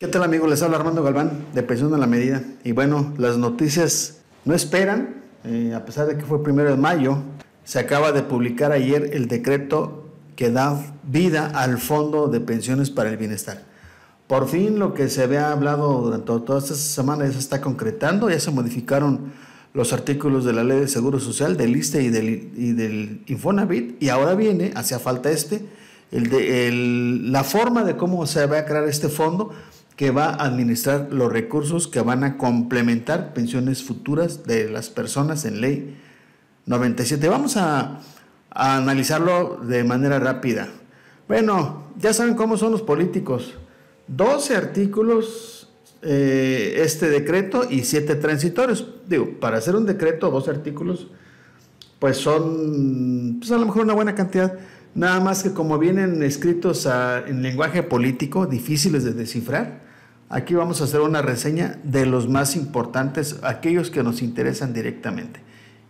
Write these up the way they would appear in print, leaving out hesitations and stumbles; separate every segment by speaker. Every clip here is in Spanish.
Speaker 1: ¿Qué tal, amigos? Les habla Armando Galván de Pensión a la Medida. Y bueno, las noticias no esperan, a pesar de que fue 1 de mayo, se acaba de publicar ayer el decreto que da vida al Fondo de Pensiones para el Bienestar. Por fin lo que se había hablado durante todas estas semanas ya se está concretando, ya se modificaron los artículos de la Ley de Seguro Social, del ISSSTE y del Infonavit, y ahora viene, hacía falta la forma de cómo se va a crear este fondo que va a administrar los recursos que van a complementar pensiones futuras de las personas en Ley 97. Vamos a analizarlo de manera rápida. Bueno, ya saben cómo son los políticos. 12 artículos este decreto y 7 transitorios. Digo, para hacer un decreto, 12 artículos, pues son a lo mejor una buena cantidad. Nada más que como vienen escritos en lenguaje político, difíciles de descifrar, aquí vamos a hacer una reseña de los más importantes, aquellos que nos interesan directamente.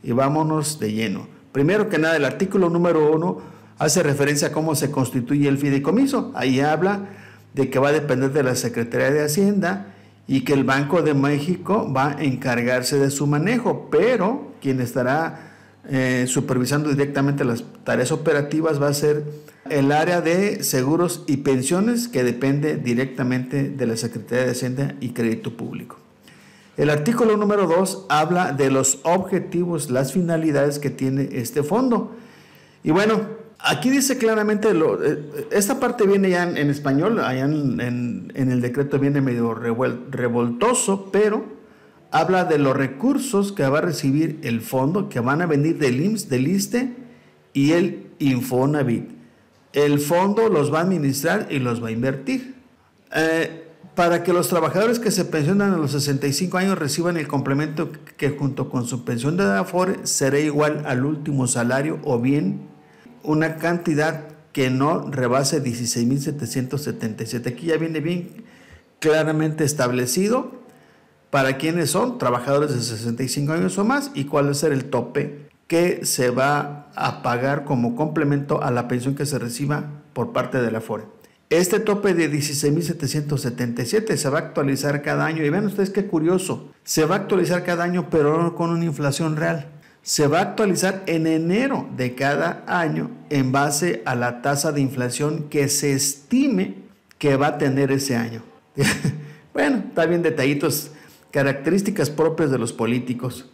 Speaker 1: Y vámonos de lleno. Primero que nada, el artículo número 1 hace referencia a cómo se constituye el fideicomiso. Ahí habla de que va a depender de la Secretaría de Hacienda y que el Banco de México va a encargarse de su manejo, pero quien estará supervisando directamente las tareas operativas va a ser el área de seguros y pensiones, que depende directamente de la Secretaría de Hacienda y Crédito Público. El artículo número 2 habla de los objetivos, las finalidades que tiene este fondo. Y bueno, aquí dice claramente, esta parte viene ya en español, allá en el decreto viene medio revoltoso, pero habla de los recursos que va a recibir el fondo, que van a venir del IMSS, del ISSSTE y el Infonavit. El fondo los va a administrar y los va a invertir. Para que los trabajadores que se pensionan a los 65 años reciban el complemento que junto con su pensión de Afore será igual al último salario, o bien una cantidad que no rebase 16,777. Aquí ya viene bien claramente establecido para quienes son trabajadores de 65 años o más y cuál va a ser el tope que se va a pagar como complemento a la pensión que se reciba por parte de la Afore. Este tope de 16,777 se va a actualizar cada año, y vean ustedes qué curioso, se va a actualizar cada año pero no con una inflación real. Se va a actualizar en enero de cada año en base a la tasa de inflación que se estime que va a tener ese año. Bueno, está bien, detallitos, características propias de los políticos.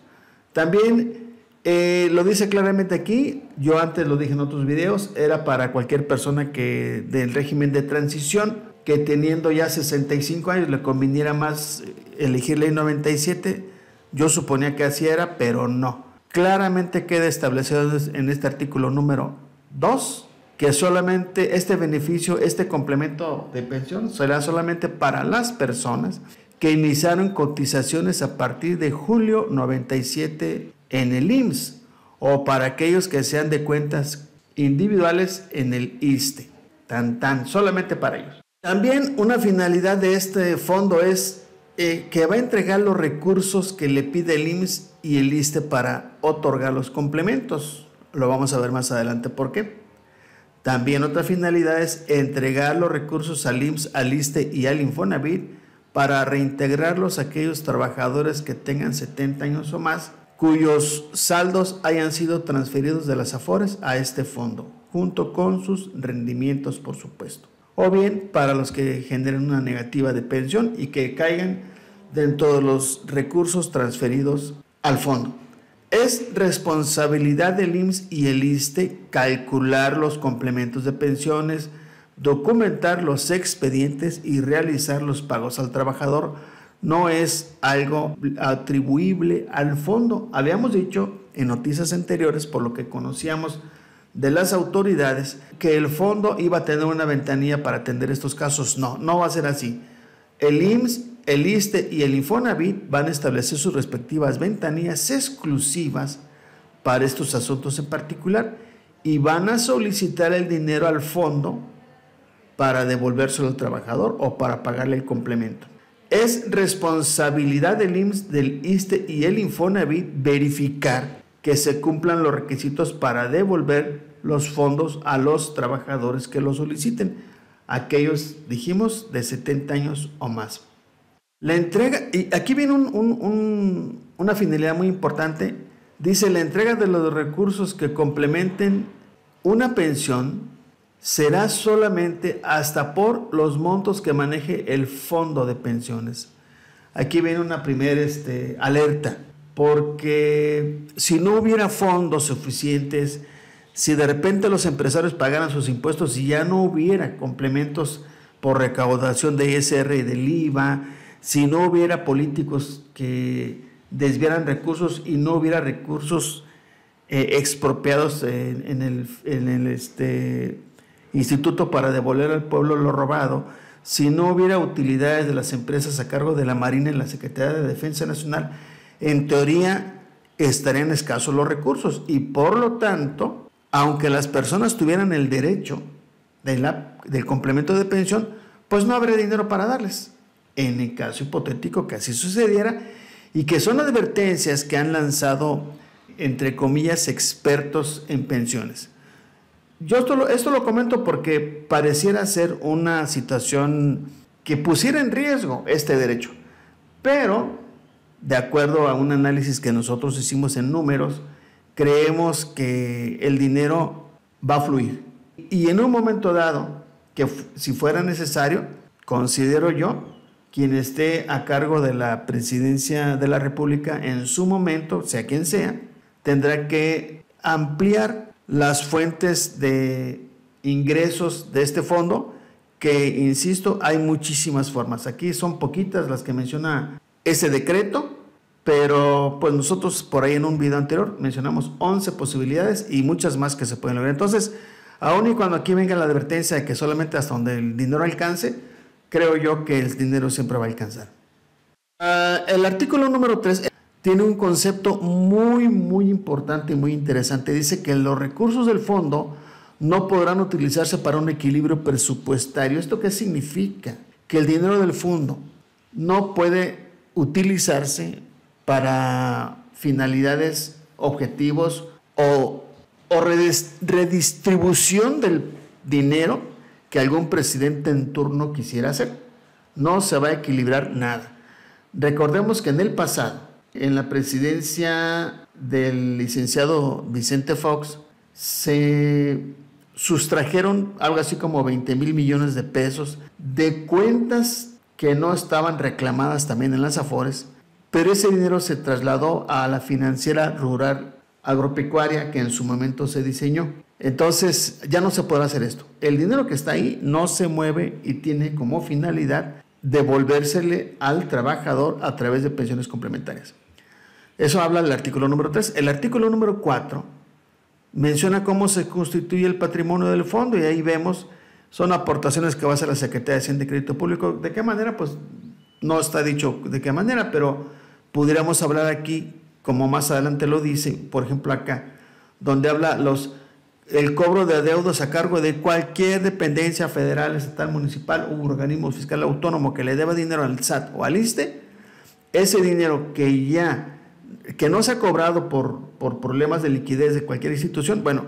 Speaker 1: También lo dice claramente aquí, yo antes lo dije en otros videos, era para cualquier persona que del régimen de transición, que teniendo ya 65 años le conviniera más elegir Ley 97. Yo suponía que así era, pero no. Claramente queda establecido en este artículo número 2 que solamente este beneficio, este complemento de pensión será solamente para las personas que iniciaron cotizaciones a partir de julio 97 en el IMSS, o para aquellos que sean de cuentas individuales en el ISSSTE. Solamente para ellos. También una finalidad de este fondo es que va a entregar los recursos que le pide el IMSS y el ISSSTE para otorgar los complementos. Lo vamos a ver más adelante por qué. También otra finalidad es entregar los recursos al IMSS, al ISSSTE y al Infonavit para reintegrarlos a aquellos trabajadores que tengan 70 años o más, cuyos saldos hayan sido transferidos de las Afores a este fondo, junto con sus rendimientos, por supuesto. O bien para los que generen una negativa de pensión y que caigan dentro de los recursos transferidos al fondo. Es responsabilidad del IMSS y el ISSSTE calcular los complementos de pensiones, documentar los expedientes y realizar los pagos al trabajador. No es algo atribuible al fondo. Habíamos dicho en noticias anteriores, por lo que conocíamos de las autoridades, que el fondo iba a tener una ventanilla para atender estos casos. No va a ser así. El IMSS, el ISSSTE y el Infonavit van a establecer sus respectivas ventanillas exclusivas para estos asuntos en particular y van a solicitar el dinero al fondo para devolvérselo al trabajador o para pagarle el complemento. Es responsabilidad del IMSS, del ISSSTE y el Infonavit verificar que se cumplan los requisitos para devolver los fondos a los trabajadores que lo soliciten. aquellos, dijimos, de 70 años o más. La entrega, y aquí viene una finalidad muy importante, dice: la entrega de los recursos que complementen una pensión será solamente hasta por los montos que maneje el fondo de pensiones. Aquí viene una primera alerta, porque si no hubiera fondos suficientes, si de repente los empresarios pagaran sus impuestos y ya no hubiera complementos por recaudación de ISR y del IVA, si no hubiera políticos que desviaran recursos y no hubiera recursos expropiados en el instituto para devolver al pueblo lo robado, si no hubiera utilidades de las empresas a cargo de la Marina en la Secretaría de Defensa Nacional, en teoría estarían escasos los recursos y por lo tanto, aunque las personas tuvieran el derecho del complemento de pensión, pues no habría dinero para darles. En el caso hipotético que así sucediera, y que son advertencias que han lanzado, entre comillas, expertos en pensiones. Yo esto lo comento porque pareciera ser una situación que pusiera en riesgo este derecho, pero de acuerdo a un análisis que nosotros hicimos en números, creemos que el dinero va a fluir. Y en un momento dado, que si fuera necesario, considero yo, quien esté a cargo de la presidencia de la República en su momento, sea quien sea, tendrá que ampliar las fuentes de ingresos de este fondo, que, insisto, hay muchísimas formas. Aquí son poquitas las que menciona ese decreto, pero pues nosotros por ahí en un video anterior mencionamos 11 posibilidades y muchas más que se pueden lograr. Entonces, aun y cuando aquí venga la advertencia de que solamente hasta donde el dinero alcance, creo yo que el dinero siempre va a alcanzar. El artículo número 3 tiene un concepto muy importante y muy interesante. Dice que los recursos del fondo no podrán utilizarse para un equilibrio presupuestario. ¿Esto qué significa? Que el dinero del fondo no puede utilizarse para finalidades, objetivos o redistribución del dinero que algún presidente en turno quisiera hacer. No se va a equilibrar nada. Recordemos que en el pasado, en la presidencia del licenciado Vicente Fox, se sustrajeron algo así como 20,000 millones de pesos de cuentas que no estaban reclamadas también en las Afores, pero ese dinero se trasladó a la financiera rural agropecuaria que en su momento se diseñó. Entonces ya no se podrá hacer esto. El dinero que está ahí no se mueve y tiene como finalidad devolvérsele al trabajador a través de pensiones complementarias. Eso habla el artículo número 3. El artículo número 4 menciona cómo se constituye el patrimonio del fondo, y ahí vemos, son aportaciones que va a hacer la Secretaría de Hacienda y Crédito Público. ¿De qué manera? Pues no está dicho de qué manera, pero pudiéramos hablar aquí, como más adelante lo dice, por ejemplo acá, donde habla el cobro de adeudos a cargo de cualquier dependencia federal, estatal, municipal u organismo fiscal autónomo que le deba dinero al SAT o al ISSSTE. Ese dinero que no se ha cobrado por problemas de liquidez de cualquier institución, bueno,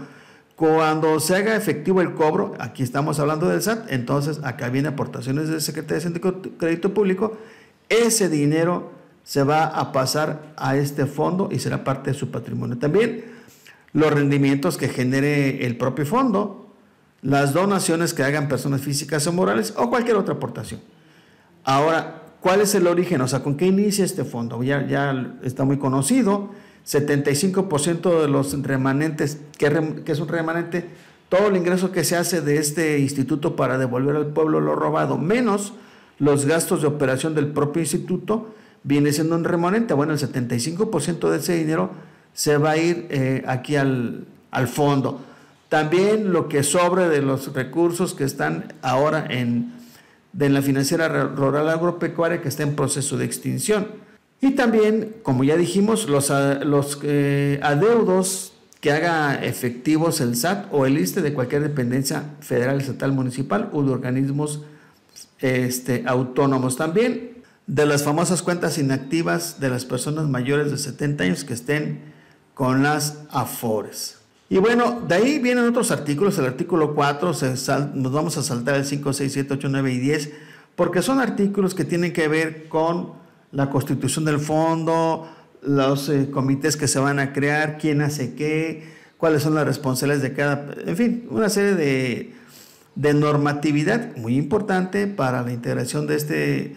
Speaker 1: cuando se haga efectivo el cobro, aquí estamos hablando del SAT, entonces acá viene aportaciones de Secretaría de Hacienda y Crédito Público, ese dinero se va a pasar a este fondo y será parte de su patrimonio. También los rendimientos que genere el propio fondo, las donaciones que hagan personas físicas o morales o cualquier otra aportación. Ahora, ¿cuál es el origen? O sea, ¿con qué inicia este fondo? Ya está muy conocido. 75% de los remanentes, que es un remanente, todo el ingreso que se hace de este instituto para devolver al pueblo lo robado, menos los gastos de operación del propio instituto, viene siendo un remanente. Bueno, el 75% de ese dinero se va a ir aquí al fondo. También lo que sobre de los recursos que están ahora de la financiera rural agropecuaria, que está en proceso de extinción. Y también, como ya dijimos, los adeudos que haga efectivos el SAT o el ISSSTE de cualquier dependencia federal, estatal, municipal o de organismos autónomos. También de las famosas cuentas inactivas de las personas mayores de 70 años que estén con las Afores. Y bueno, de ahí vienen otros artículos. El artículo 4, nos vamos a saltar el 5, 6, 7, 8, 9 y 10, porque son artículos que tienen que ver con la constitución del fondo, los comités que se van a crear, quién hace qué, cuáles son las responsabilidades de cada, en fin, una serie de normatividad muy importante para la integración de este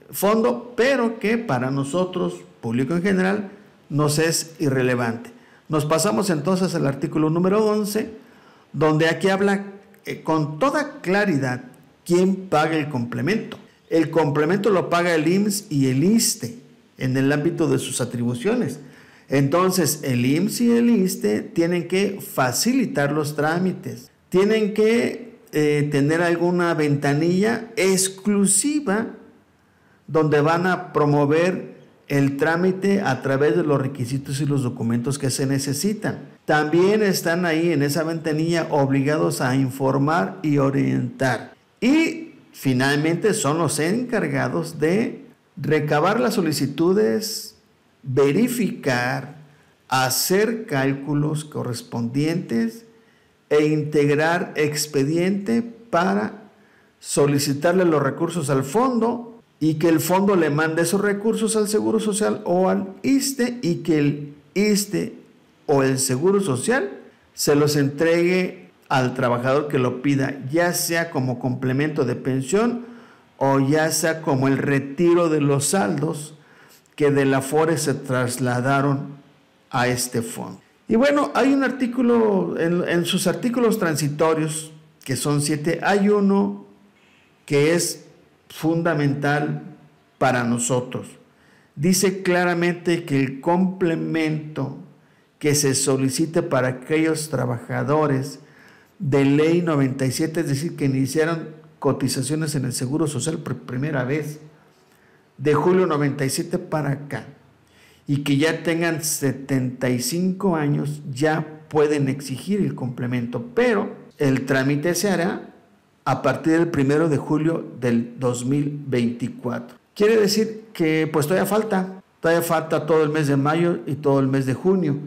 Speaker 1: fondo, pero que para nosotros, público en general, nos es irrelevante. Nos pasamos entonces al artículo número 11, donde aquí habla con toda claridad quién paga el complemento. El complemento lo paga el IMSS y el ISSSTE en el ámbito de sus atribuciones. Entonces, el IMSS y el ISSSTE tienen que facilitar los trámites, tienen que tener alguna ventanilla exclusiva donde van a promover el trámite a través de los requisitos y los documentos que se necesitan. También están ahí en esa ventanilla obligados a informar y orientar. Y finalmente son los encargados de recabar las solicitudes, verificar, hacer cálculos correspondientes e integrar expediente para solicitarle los recursos al fondo y que el fondo le mande esos recursos al Seguro Social o al ISSSTE y que el ISSSTE o el Seguro Social se los entregue al trabajador que lo pida, ya sea como complemento de pensión o ya sea como el retiro de los saldos que de la Afore se trasladaron a este fondo. Y bueno, hay un artículo, en sus artículos transitorios, que son 7, hay uno que es fundamental para nosotros. Dice claramente que el complemento que se solicite para aquellos trabajadores de ley 97, es decir, que iniciaron cotizaciones en el Seguro Social por primera vez, de julio 97 para acá, y que ya tengan 75 años, ya pueden exigir el complemento, pero el trámite se hará a partir del 1 de julio del 2024. Quiere decir que pues todavía falta todo el mes de mayo y todo el mes de junio.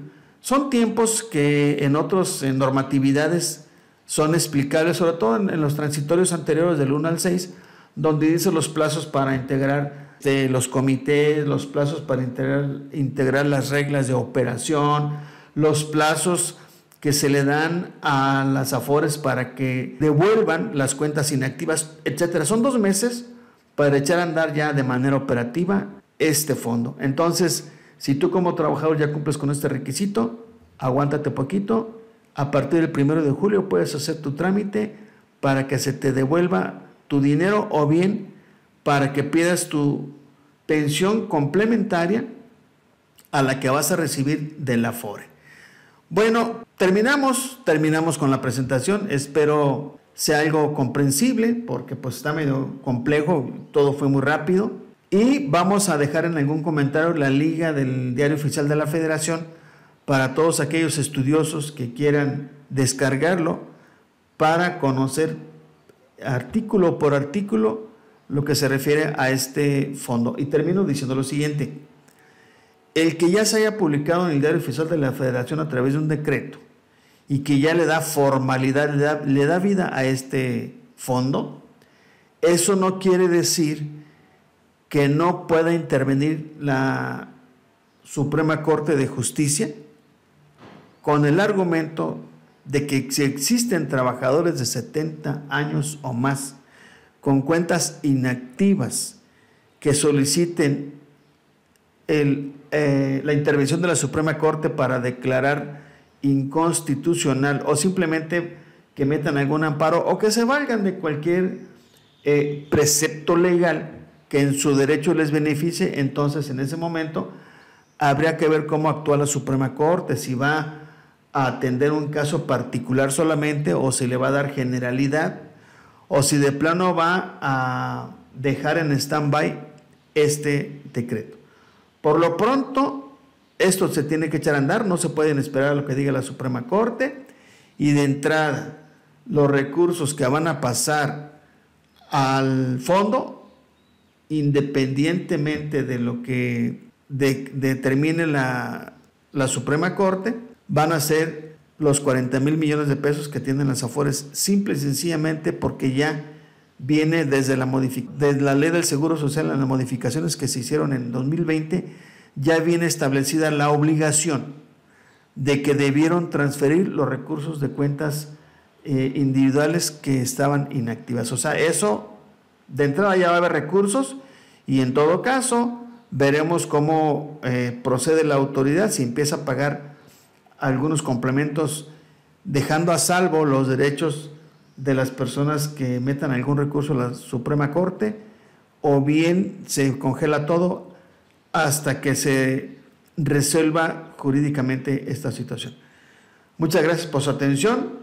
Speaker 1: Son tiempos que en otras normatividades son explicables, sobre todo en los transitorios anteriores del 1 al 6, donde dice los plazos para integrar los comités, los plazos para integrar las reglas de operación, los plazos que se le dan a las Afores para que devuelvan las cuentas inactivas, etcétera. Son 2 meses para echar a andar ya de manera operativa este fondo. Entonces, si tú como trabajador ya cumples con este requisito, aguántate poquito. A partir del 1 de julio puedes hacer tu trámite para que se te devuelva tu dinero o bien para que pidas tu pensión complementaria a la que vas a recibir de la Afore. Bueno, terminamos con la presentación. Espero sea algo comprensible porque pues está medio complejo, todo fue muy rápido. Y vamos a dejar en algún comentario la liga del Diario Oficial de la Federación para todos aquellos estudiosos que quieran descargarlo para conocer artículo por artículo lo que se refiere a este fondo. Y termino diciendo lo siguiente: el que ya se haya publicado en el Diario Oficial de la Federación a través de un decreto y que ya le da formalidad, le da vida a este fondo, eso no quiere decir que no pueda intervenir la Suprema Corte de Justicia con el argumento de que si existen trabajadores de 70 años o más con cuentas inactivas que soliciten la intervención de la Suprema Corte para declarar inconstitucional o simplemente que metan algún amparo o que se valgan de cualquier precepto legal que en su derecho les beneficie, entonces en ese momento habría que ver cómo actúa la Suprema Corte, si va a atender un caso particular solamente o si le va a dar generalidad o si de plano va a dejar en stand-by este decreto. Por lo pronto, esto se tiene que echar a andar, no se pueden esperar a lo que diga la Suprema Corte, y de entrada, los recursos que van a pasar al fondo, independientemente de lo que determine la Suprema Corte, van a ser los 40,000 millones de pesos que tienen las Afores, simple y sencillamente porque ya viene desde la ley del Seguro Social, en las modificaciones que se hicieron en 2020, ya viene establecida la obligación de que debieron transferir los recursos de cuentas individuales que estaban inactivas. O sea, eso de entrada ya va a haber recursos y en todo caso veremos cómo procede la autoridad, si empieza a pagar algunos complementos, dejando a salvo los derechos de las personas que metan algún recurso a la Suprema Corte, o bien se congela todo hasta que se resuelva jurídicamente esta situación. Muchas gracias por su atención.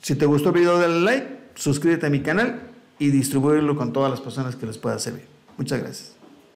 Speaker 1: Si te gustó el video, dale like, suscríbete a mi canal y distribúyelo con todas las personas que les pueda servir. Muchas gracias.